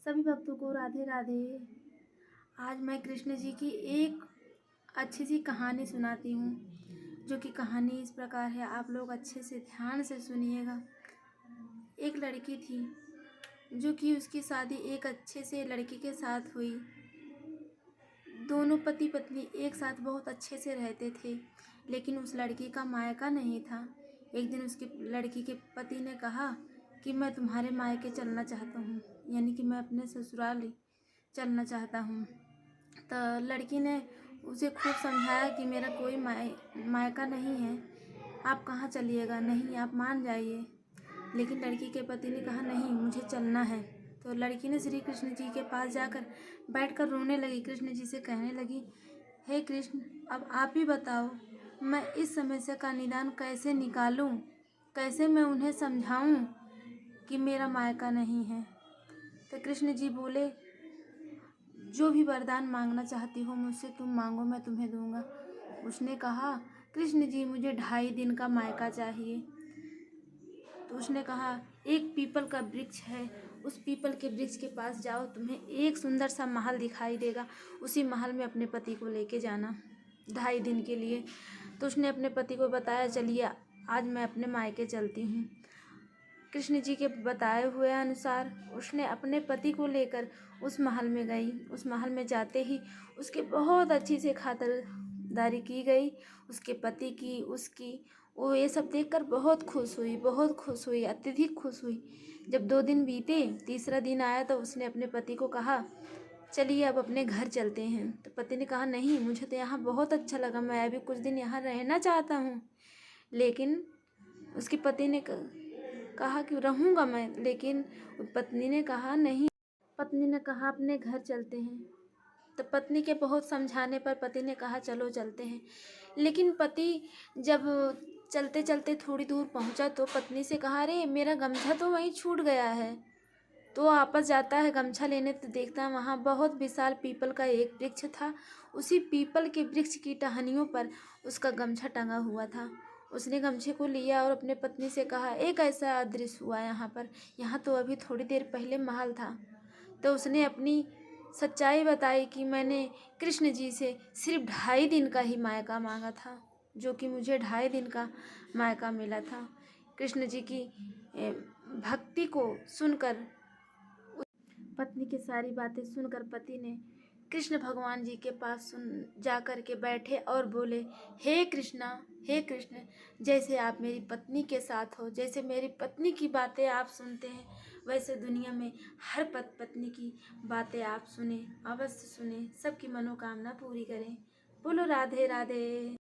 सभी भक्तों को राधे राधे। आज मैं कृष्ण जी की एक अच्छी सी कहानी सुनाती हूँ, जो कि कहानी इस प्रकार है, आप लोग अच्छे से ध्यान से सुनिएगा। एक लड़की थी जो कि उसकी शादी एक अच्छे से लड़के के साथ हुई। दोनों पति पत्नी एक साथ बहुत अच्छे से रहते थे, लेकिन उस लड़की का मायका नहीं था। एक दिन उसके लड़की के पति ने कहा कि मैं तुम्हारे मायके चलना चाहता हूँ, यानी कि मैं अपने ससुराल चलना चाहता हूँ। तो लड़की ने उसे खूब समझाया कि मेरा कोई मायका नहीं है, आप कहाँ चलिएगा, नहीं आप मान जाइए। लेकिन लड़की के पति ने कहा नहीं, मुझे चलना है। तो लड़की ने श्री कृष्ण जी के पास जाकर बैठकर रोने लगी। कृष्ण जी से कहने लगी, हे कृष्ण, अब आप ही बताओ, मैं इस समस्या का निदान कैसे निकालूं, कैसे मैं उन्हें समझाऊं कि मेरा मायका नहीं है। तो कृष्ण जी बोले, जो भी वरदान मांगना चाहती हो मुझसे तुम मांगो, मैं तुम्हें दूंगा। उसने कहा, कृष्ण जी मुझे 2.5 दिन का मायका चाहिए। तो उसने कहा, एक पीपल का वृक्ष है, उस पीपल के वृक्ष के पास जाओ, तुम्हें एक सुंदर सा महल दिखाई देगा, उसी महल में अपने पति को लेके जाना 2.5 दिन के लिए। तो उसने अपने पति को बताया, चलिए आज मैं अपने मायके चलती हूँ। कृष्ण जी के बताए हुए अनुसार उसने अपने पति को लेकर उस महल में गई। उस महल में जाते ही उसके बहुत अच्छी से खातिरदारी की गई, उसके पति की, उसकी। वो ये सब देखकर बहुत खुश हुई, बहुत खुश हुई, अत्यधिक खुश हुई। जब 2 दिन बीते, तीसरा दिन आया तो उसने अपने पति को कहा, चलिए अब अपने घर चलते हैं। तो पति ने कहा, नहीं, मुझे तो यहाँ बहुत अच्छा लगा, मैं अभी कुछ दिन यहाँ रहना चाहता हूँ। लेकिन उसके पति ने कहा कि रहूँगा मैं, लेकिन पत्नी ने कहा नहीं। पत्नी ने कहा अपने घर चलते हैं। तो पत्नी के बहुत समझाने पर पति ने कहा चलो चलते हैं। लेकिन पति जब चलते चलते थोड़ी दूर पहुंचा तो पत्नी से कहा, अरे मेरा गमछा तो वहीं छूट गया है। तो वापस जाता है गमछा लेने, तो देखता है वहाँ बहुत विशाल पीपल का एक वृक्ष था। उसी पीपल के वृक्ष की टहनियों पर उसका गमछा टंगा हुआ था। उसने गमछे को लिया और अपने पत्नी से कहा, एक ऐसा दृश्य हुआ यहाँ पर, यहाँ तो अभी थोड़ी देर पहले महल था। तो उसने अपनी सच्चाई बताई कि मैंने कृष्ण जी से सिर्फ 2.5 दिन का ही मायका मांगा था, जो कि मुझे 2.5 दिन का मायका मिला था। कृष्ण जी की भक्ति को सुनकर, पत्नी की सारी बातें सुनकर पति ने कृष्ण भगवान जी के पास जा कर के बैठे और बोले, हे कृष्णा, हे कृष्ण, जैसे आप मेरी पत्नी के साथ हो, जैसे मेरी पत्नी की बातें आप सुनते हैं, वैसे दुनिया में हर पत्नी की बातें आप सुने, अवश्य सुने, सबकी मनोकामना पूरी करें। बोलो राधे राधे।